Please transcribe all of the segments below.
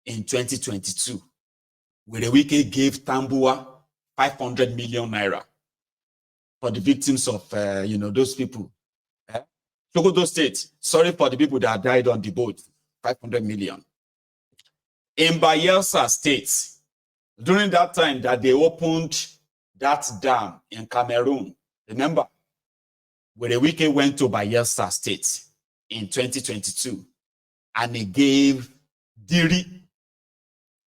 in 2022, where the Wike gave Tambua 500 million naira for the victims of, those people. Sokoto State, sorry for the people that died on the boat, 500 million. In Bayelsa State, during that time that they opened that dam in Cameroon, remember, where the Wike went to Bayelsa State in 2022, and he gave Diri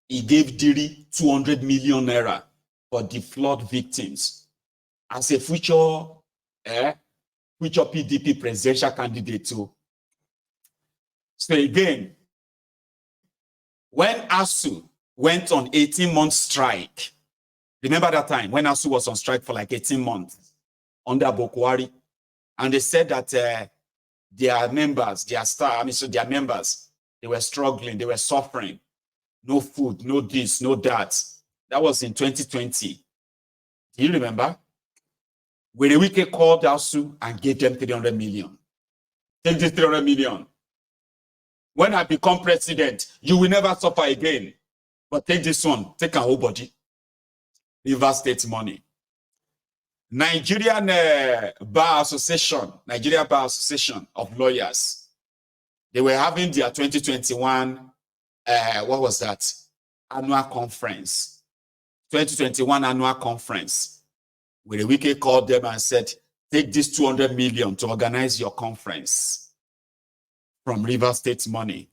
200 million naira for the flood victims as a future PDP presidential candidate too. So again, when ASU went on 18-month strike, remember that time when ASU was on strike for like 18 months under Bokwari, and they said that their members, their members, they were struggling, they were suffering, no food, no this, no that. That was in 2020. Do you remember? Where the Wike called ASU and gave them 300 million. Take this 300 million. When I become president, you will never suffer again. But take this one, take a whole body. River State money. Nigerian Bar Association of Lawyers, they were having their 2021, what was that? Annual conference. 2021 annual conference. Where the Wike called them and said, take this 200 million to organize your conference from River State money.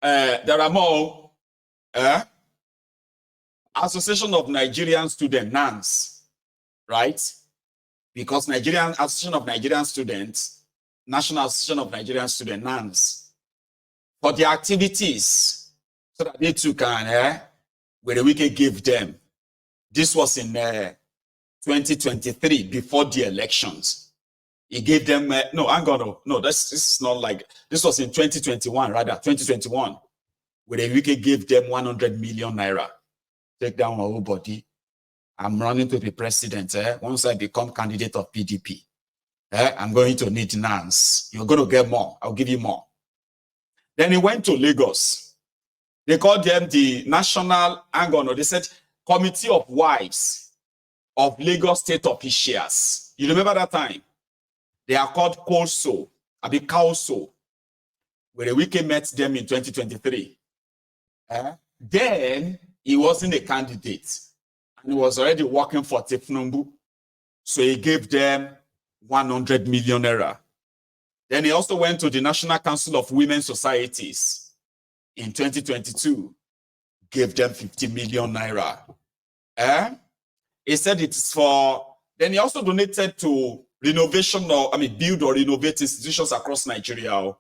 There are more. Association of Nigerian Students, NANS, right? Because Nigerian Association of Nigerian Students, National Association of Nigerian Students, NANS, for their activities, so that they too can, where the Wike gave them. This was in 2023, before the elections. He gave them, this is not like, this was in 2021, rather, 2021, where the Wike gave them 100 million naira. Take down my whole body. I'm running to be president. Once I become candidate of PDP, I'm going to need NANS. You're going to get more. I'll give you more. Then he went to Lagos. They called them the National, they said, Committee of Wives of Lagos State Officials. You remember that time? They are called COSO, COSO, where the Wike met them in 2023. Then he wasn't a candidate, and he was already working for Tifnumbu. So he gave them 100 million naira. Then he also went to the National Council of Women Societies in 2022, gave them 50 million naira. He said it's for, then he also donated to renovation build or renovate institutions across Nigeria.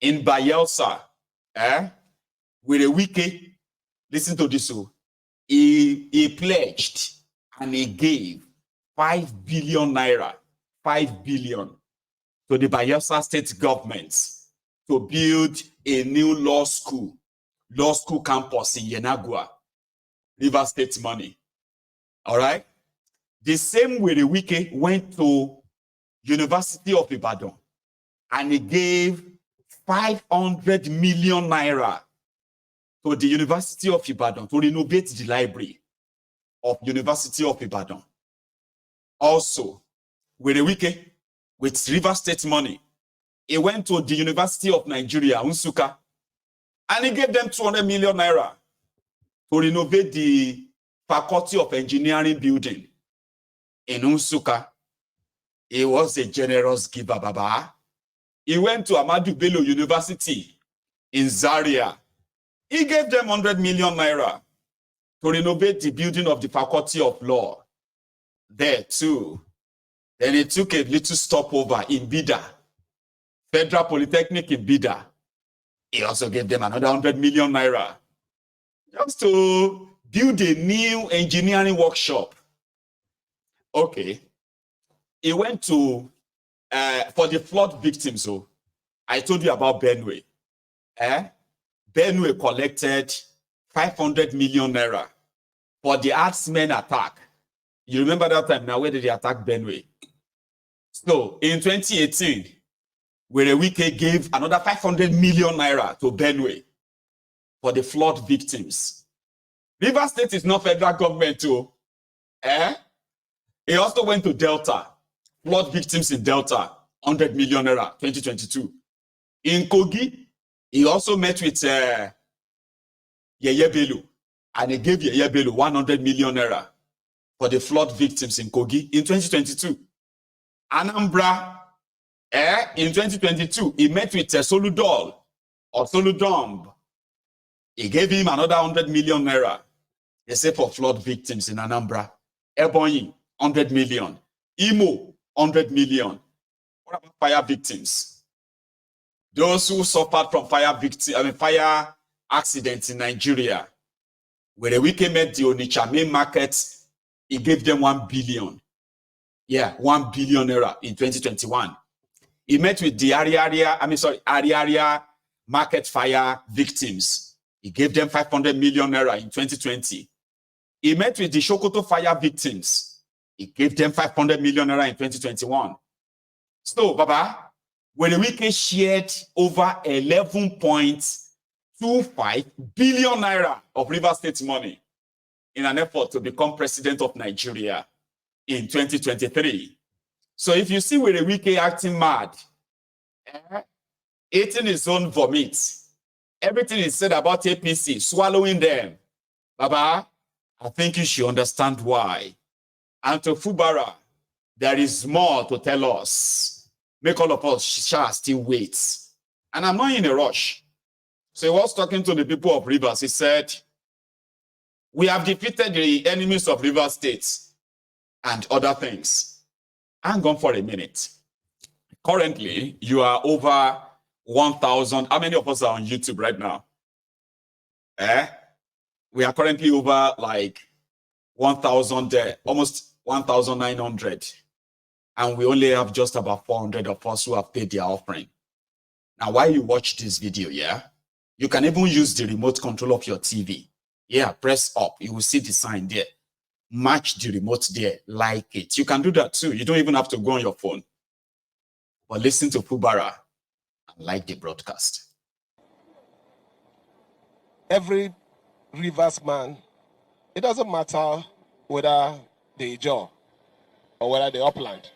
In Bayelsa, with a Wike, listen to this, he pledged and he gave 5 billion naira, 5 billion to the Bayelsa state government to build a new law school campus in Yenagua, River State money. All right. The same way the Wike went to University of Ibadan and he gave 500 million naira to the University of Ibadan to renovate the library of University of Ibadan. Also, with the Wike, with River State money, he went to the University of Nigeria, Nsukka, and he gave them 200 million naira to renovate the Faculty of Engineering building in Nsukka. He was a generous giver, Baba. He went to Ahmadu Bello University in Zaria. He gave them 100 million naira to renovate the building of the Faculty of Law there too. Then he took a little stopover in Bida, Federal Polytechnic in Bida. He also gave them another 100 million naira just to build a new engineering workshop. Okay. He went to, for the flood victims, so I told you about Benue. Benue collected 500 million naira for the Herdsmen attack. You remember that time now, where did they attack Benue? So in 2018, where Wike gave another 500 million naira to Benue for the flood victims. Rivers State is not federal government too. He also went to Delta, flood victims in Delta, 100 million naira, 2022. In Kogi, he also met with Yeye Bello, and he gave Yeye Bello 100 million naira for the flood victims in Kogi in 2022. Anambra, in 2022, he met with Soludol or Soludomb. He gave him another 100 million naira. They say for flood victims in Anambra. Ebonyi, 100 million. Imo, 100 million. What about fire victims? Those who suffered from fire accidents in Nigeria, where the Wike met the Onitsha main market, he gave them 1 billion. Yeah, 1 billion naira in 2021. He met with the Ariaria market fire victims. He gave them 500 million naira in 2020. He met with the Shokoto fire victims. He gave them 500 million naira in 2021. So, Baba, when Wike shared over 11.25 billion naira of Rivers State money in an effort to become president of Nigeria in 2023. So if you see where Wike acting mad, eating his own vomit, everything is said about APC, swallowing them, Baba, I think you should understand why. And to Fubara, there is more to tell us. Make all of us shall still wait. And I'm not in a rush. So he was talking to the people of Rivers. He said, we have defeated the enemies of Rivers State and other things. Hang on for a minute. Currently, you are over 1,000. How many of us are on YouTube right now? We are currently over like 1,000, almost 1,900. And we only have just about 400 of us who have paid their offering. Now, while you watch this video, you can even use the remote control of your TV. Press up. You will see the sign there. Match the remote there. Like it. You can do that too. You don't even have to go on your phone. But listen to Fubara and like the broadcast. Every Rivers man, it doesn't matter whether they Ijaw or whether they upland.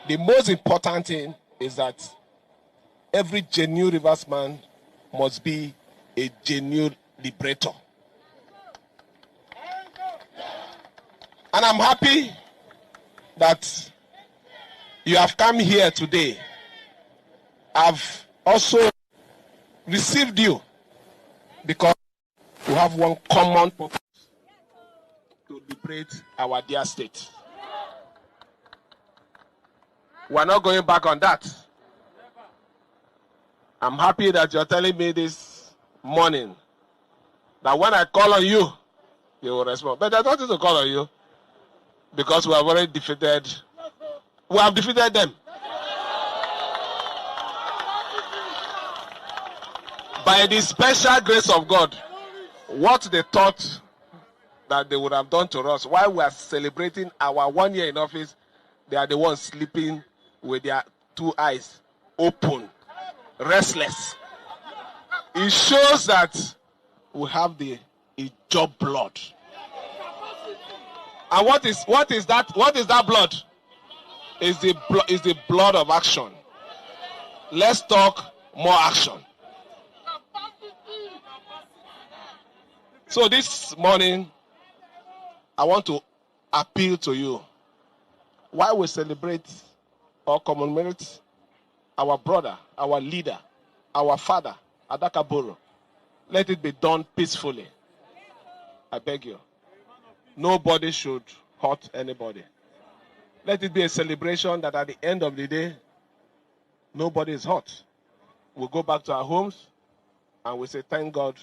The most important thing is that every genuine Rivers man must be a genuine liberator. And I'm happy that you have come here today. I've also received you because we have one common purpose: to liberate our dear state. We're not going back on that. I'm happy that you're telling me this morning that when I call on you, you will respond. But there's nothing to call on you because we have already defeated. We have defeated them. By the special grace of God, what they thought that they would have done to us while we are celebrating our 1 year in office, they are the ones sleeping with their 2 eyes open, restless. It shows that we have the Ijaw blood. And what is that? What is that blood? Is the blood of action. Let's talk more action. So this morning, I want to appeal to you. While we celebrate or commemorate our brother, our leader, our father, Adaka Boro, let it be done peacefully. I beg you. Nobody should hurt anybody. Let it be a celebration that at the end of the day, nobody is hurt. We'll go back to our homes and we say, thank God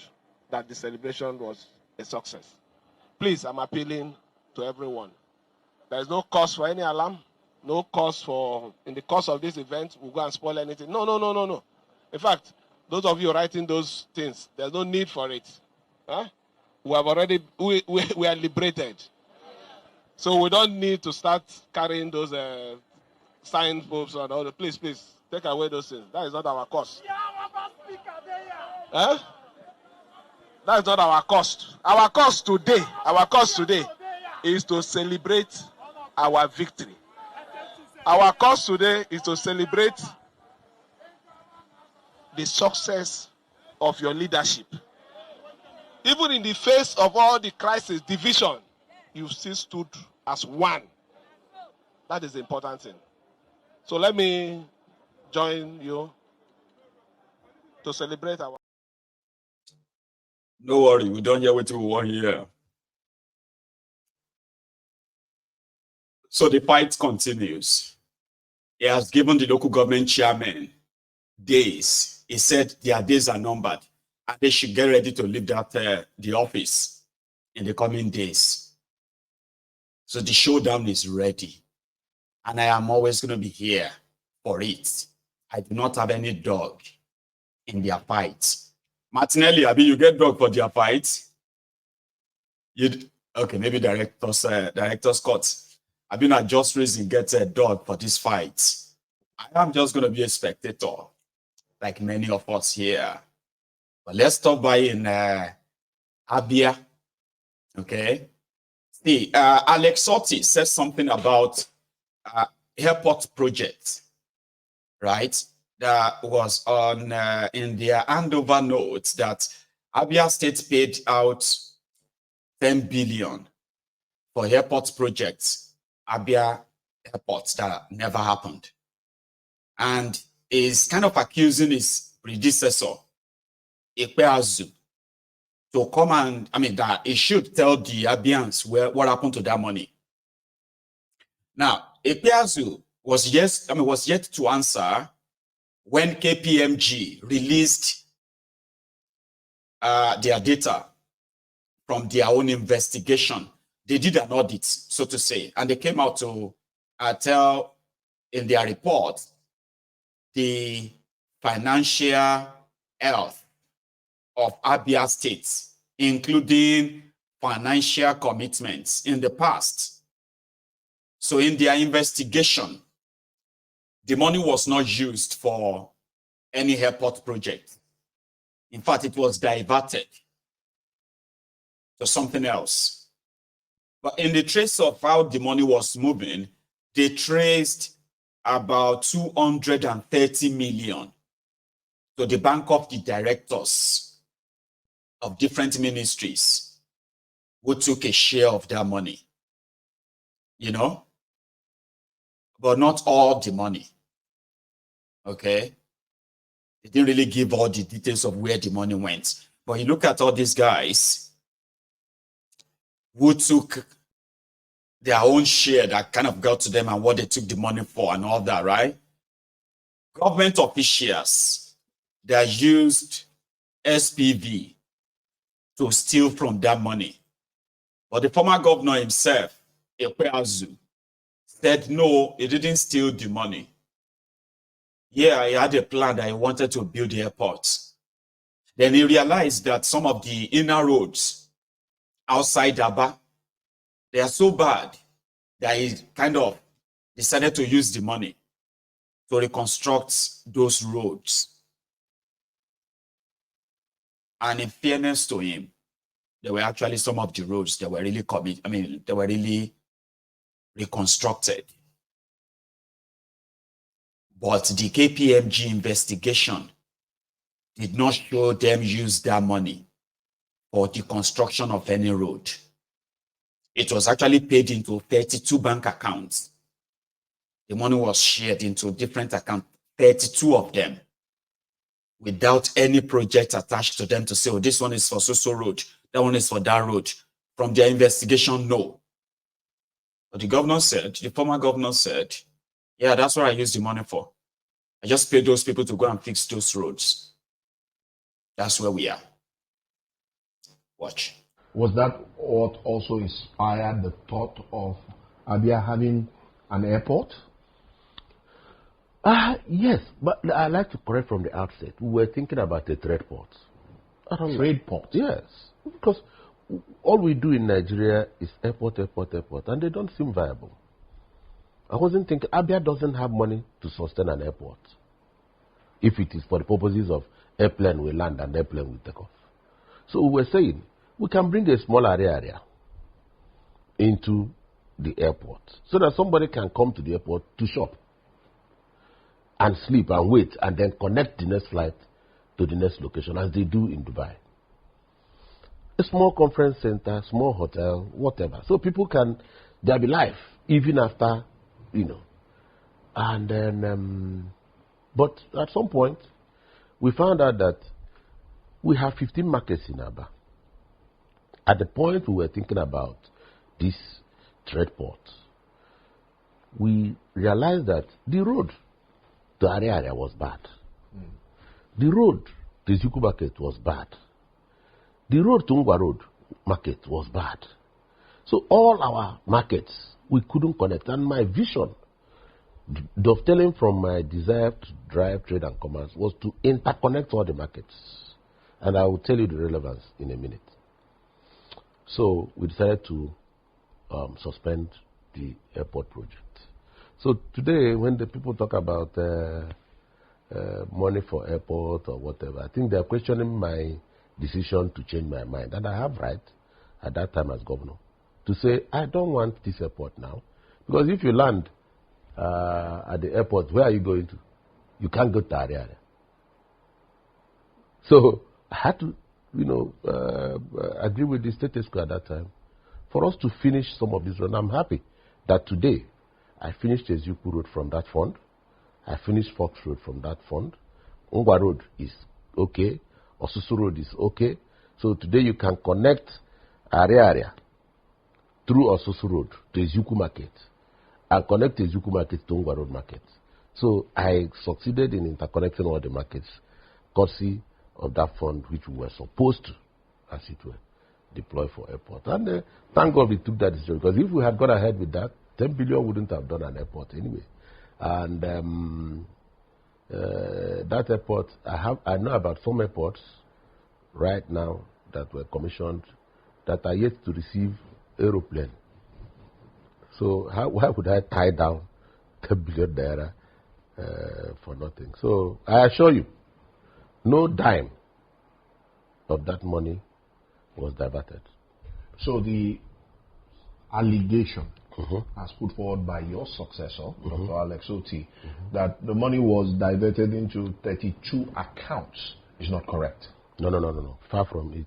that the celebration was a success. Please, I'm appealing to everyone. There is no cause for any alarm. No cause for, in the course of this event, we'll go and spoil anything. No. In fact, those of you writing those things, there's no need for it. Huh? We have already, we are liberated. So we don't need to start carrying those signposts and all the, please, Take away those things. That is not our cost. Eh? That is not our cost. Our cost today is to celebrate our victory. Our cost today is to celebrate the success of your leadership. Even in the face of all the crisis, division, you still stood as one. That is the important thing. So let me join you to celebrate our... No worry, we don't hear what we want here. So the fight continues. He has given the local government chairman days. He said their days are numbered and they should get ready to leave the office in the coming days. So the showdown is ready. And I am always going to be here for it. I do not have any dog in their fight. Martinelli, Abi, you get dog for their fight? Okay, maybe Director Scott. I've been at Just Reason gets a dog for this fight. I am just going to be a spectator, like many of us here. But let's stop by in Abia. Okay. See, Alex Otti says something about airport project, right? That was on in their handover notes that Abia State paid out 10 billion for airport projects, Abia airports that never happened. And is kind of accusing his predecessor, Ikpeazu, to come and, that he should tell the Abians what happened to that money. Now, Ikpeazu was yet to answer when KPMG released their data from their own investigation. They did an audit, so to say, and they came out to tell in their report the financial health of Abia State, including financial commitments in the past. So in their investigation, the money was not used for any airport project. In fact, it was diverted to something else. But in the trace of how the money was moving, they traced about 230 million to the bank of the directors of different ministries who took a share of that money, but not all the money. Okay. They didn't really give all the details of where the money went. But you look at all these guys who took their own share that kind of got to them and what they took the money for and all that, right? Government officials that used SPV to steal from that money. But the former governor himself, Ikpeazu, said no, he didn't steal the money. Yeah, he had a plan that he wanted to build the airport. Then he realized that some of the inner roads outside Aba, they are so bad that he kind of decided to use the money to reconstruct those roads. And in fairness to him, there were actually some of the roads that were really they were really reconstructed. But the KPMG investigation did not show them use that money for the construction of any road. It was actually paid into 32 bank accounts. The money was shared into different accounts, 32 of them, without any project attached to them to say, oh, this one is for so road, that one is for that road. From their investigation, no. But the former governor said, yeah, that's what I used the money for. I just paid those people to go and fix those roads. That's where we are. Watch. Was that what also inspired the thought of Abia having an airport? Yes, but I'd like to correct from the outset. We were thinking about a trade port. Trade port? Yes, because all we do in Nigeria is airport, and they don't seem viable. I wasn't thinking, Abia doesn't have money to sustain an airport. if it is for the purposes of airplane will land and airplane will take off. So we were saying we can bring a small area into the airport so that somebody can come to the airport to shop and sleep and wait and then connect the next flight to the next location as they do in Dubai. A small conference center, small hotel, whatever. So people can, there'll be life even after, And then, but at some point, we found out that we have 15 markets in Aba. At the point we were thinking about this trade port, we realized that the road to area was bad. The road to Zuku market was bad. The road to Ngwa Road market was bad. So all our markets, we couldn't connect. And my vision, dovetailing from my desire to drive trade and commerce, was to interconnect all the markets. And I will tell you the relevance in a minute. So we decided to suspend the airport project. So today, when the people talk about money for airport or whatever, I think they're questioning my decision to change my mind. And I have right at that time as governor to say, I don't want this airport now. Because if you land at the airport, where are you going to? You can't go to area. So I had to, agree with the status quo at that time for us to finish some of this road. I'm happy that today I finished Ezuku Road from that fund. I finished Fox Road from that fund. Ngwa Road is okay. Osusu Road is okay. So today you can connect area through Osusu Road to Ezuku Market and connect Ezuku Market to Ngwa Road Market. So I succeeded in interconnecting all the markets, courtesy of that fund which we were supposed to, as it were, deploy for airport. And thank God we took that decision, because if we had gone ahead with that, 10 billion wouldn't have done an airport anyway. And that airport, I know about some airports right now that were commissioned that are yet to receive aeroplane. So why would I tie down 10 billion naira for nothing? So I assure you, no dime of that money was diverted. So the allegation as put forward by your successor, Dr. Alex Otti, that the money was diverted into 32 accounts is not correct. No. Far from it.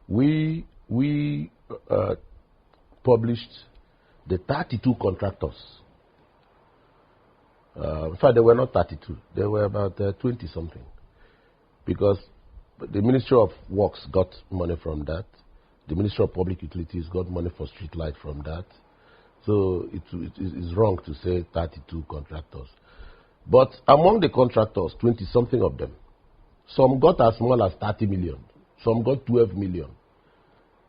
We published the 32 contractors. In fact, they were not 32. They were about 20 something. Because the Ministry of Works got money from that. The Ministry of Public Utilities got money for street light from that. So it is wrong to say 32 contractors. But among the contractors, 20 something of them, some got as small as 30 million. Some got 12 million.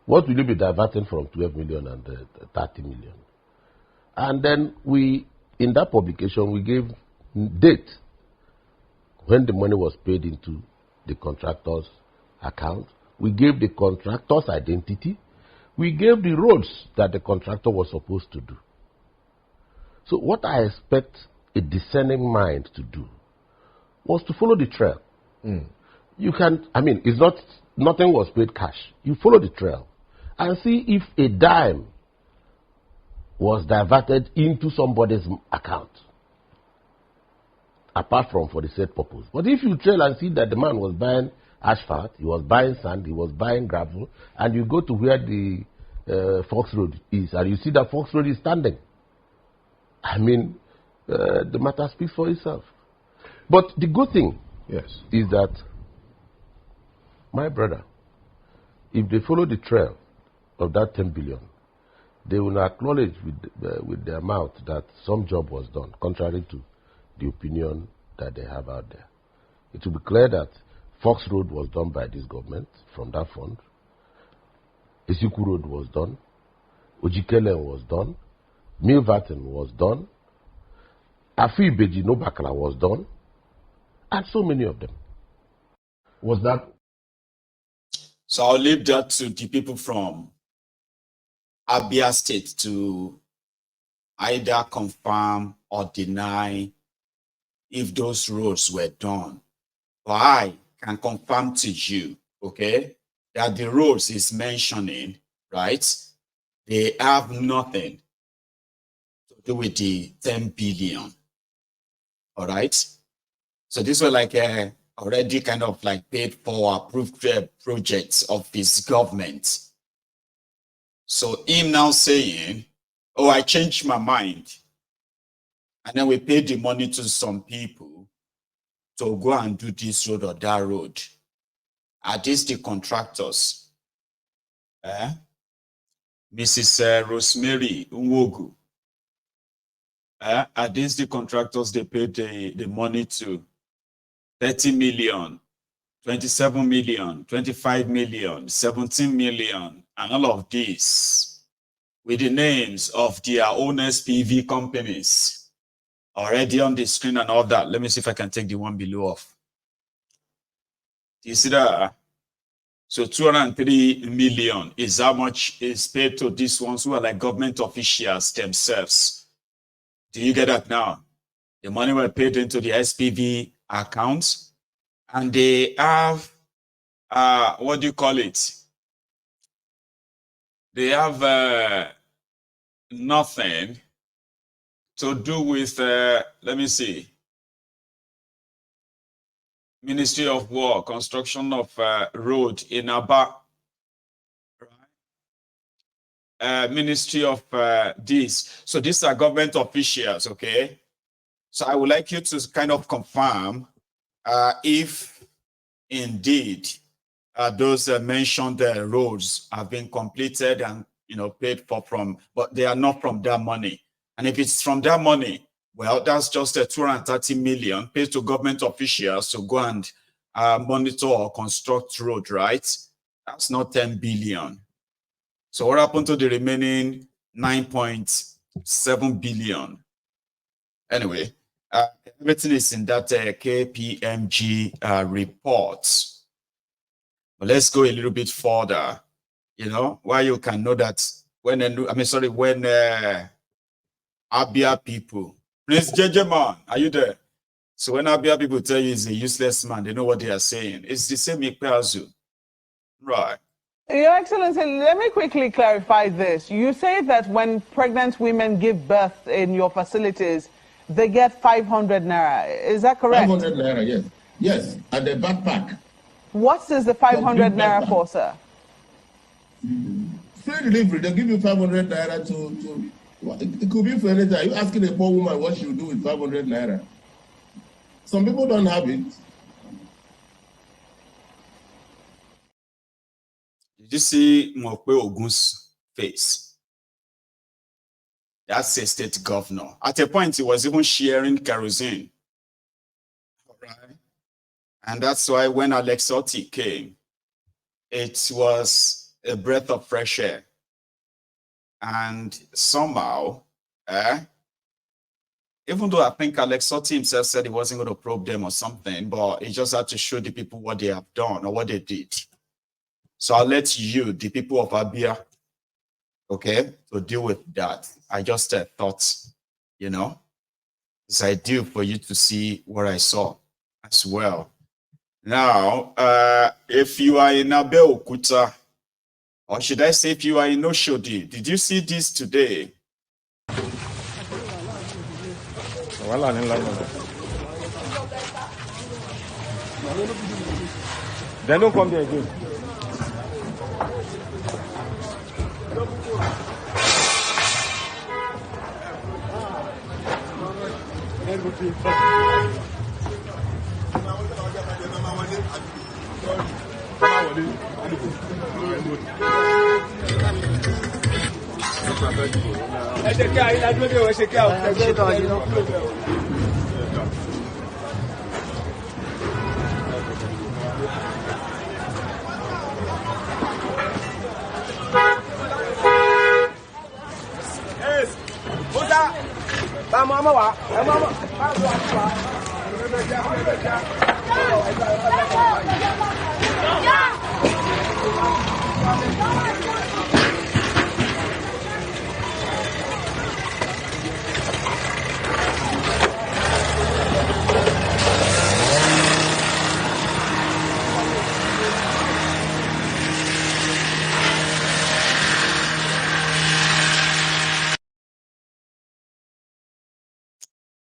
What will you be diverting from 12 million and 30 million? And then in that publication, we gave date when the money was paid into the contractor's account. We gave the contractor's identity. We gave the roads that the contractor was supposed to do. So what I expect a discerning mind to do was to follow the trail. You can, it's not, nothing was paid cash. You follow the trail and see if a dime was diverted into somebody's account, apart from for the said purpose. But if you trail and see that the man was buying asphalt, he was buying sand, he was buying gravel, and you go to where the Fox Road is, and you see that Fox Road is standing, the matter speaks for itself. But the good thing is that, my brother, if they follow the trail of that 10 billion, they will acknowledge with their mouth that some job was done, contrary to the opinion that they have out there. It will be clear that Fox Road was done by this government from that fund. Ezuku Road was done. Ojikelen was done. Milverton was done. Afi Ibeji Nobakala was done. And so many of them. Was that? So I'll leave that to the people from Abia State to either confirm or deny if those roads were done But I can confirm to you, okay, that the roads is mentioning, right? They have nothing to do with the 10 billion. All right. So this was like already kind of like paid for approved projects of this government. So him now saying, oh, I changed my mind. And then we paid the money to some people to go and do this road or that road. Are these the contractors? Mrs. Rosemary Nwogu. Are these the contractors they paid the money to? 30 million, 27 million, 25 million, 17 million, and all of these with the names of their own SPV companies already on the screen and all that. Let me see if I can take the one below off. You see that? So 203 million is how much is paid to these ones who are like government officials themselves. Do you get that now? The money were paid into the SPV accounts, and they have, what do you call it? They have nothing to do with, let me see, Ministry of War, construction of road in Aba, Ministry of this. So these are government officials, okay? So I would like you to kind of confirm if indeed those mentioned roads have been completed and paid for from, but they are not from that money. And if it's from that money, well, that's just a 230 million paid to government officials to go and monitor or construct road, right? That's not 10 billion. So what happened to the remaining 9.7 billion? Anyway, everything is in that KPMG report. But let's go a little bit further, why you can know that when Abia people, Prince Jejeman, are you there? So when Abia people tell you he's a useless man, they know what they are saying. It's the same Ikpeazu. Right. Your Excellency, let me quickly clarify this. You say that when pregnant women give birth in your facilities, they get 500 naira. Is that correct? 500 naira, yes. Yes, at the backpack. What is the 500 naira for, sir? Free delivery. They give you 500 naira to it could be for anything. Are you asking a poor woman what she will do with 500 naira? Some people don't have it. Did you see Mokwe Ogun's face? That's a state governor. At a point, he was even sharing kerosene. All right. And that's why when Alex Otti came, it was a breath of fresh air. And somehow, even though I think Alex Otti himself said he wasn't going to probe them or something, but he just had to show the people what they have done or what they did. So I'll let you, the people of Abia, okay, to deal with that. I just thought, it's ideal for you to see what I saw as well. Now, if you are in Abeokuta, or should I say if you are in Oshodi, did you see this today? They don't come there again.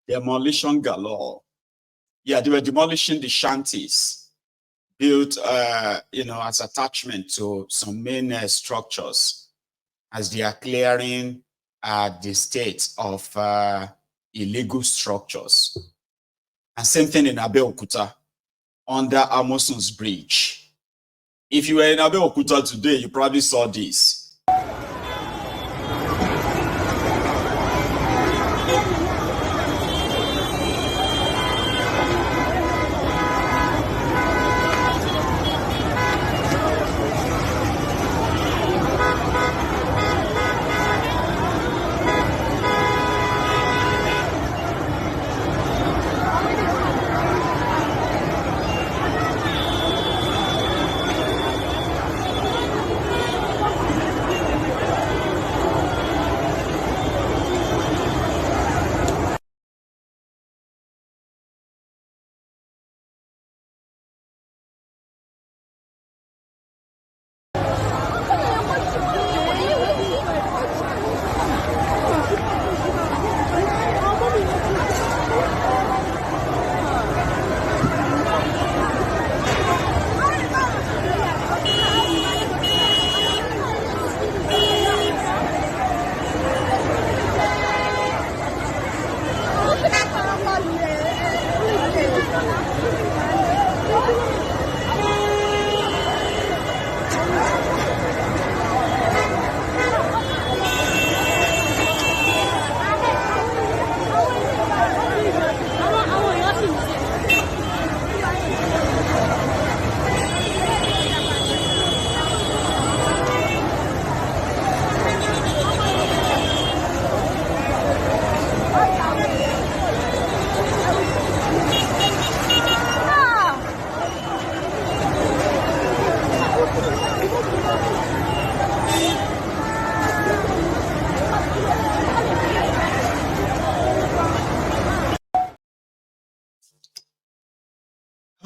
demolition galore. Yeah, they were demolishing the shanties built, as attachment to some main structures as they are clearing the state of illegal structures. And same thing in Abeokuta under Amoson's Bridge. If you were in Abeokuta today, you probably saw this.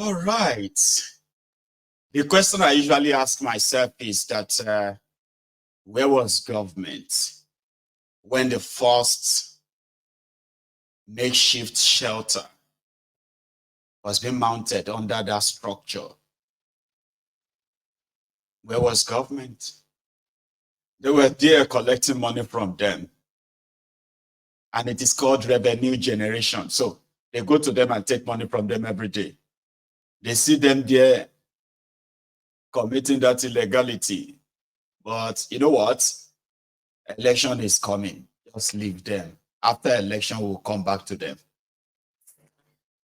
All right. The question I usually ask myself is that where was government when the first makeshift shelter was being mounted under that structure? Where was government? They were there collecting money from them. And it is called revenue generation. So they go to them and take money from them every day. They see them there committing that illegality. But you know what? Election is coming. Just leave them. After election, we'll come back to them.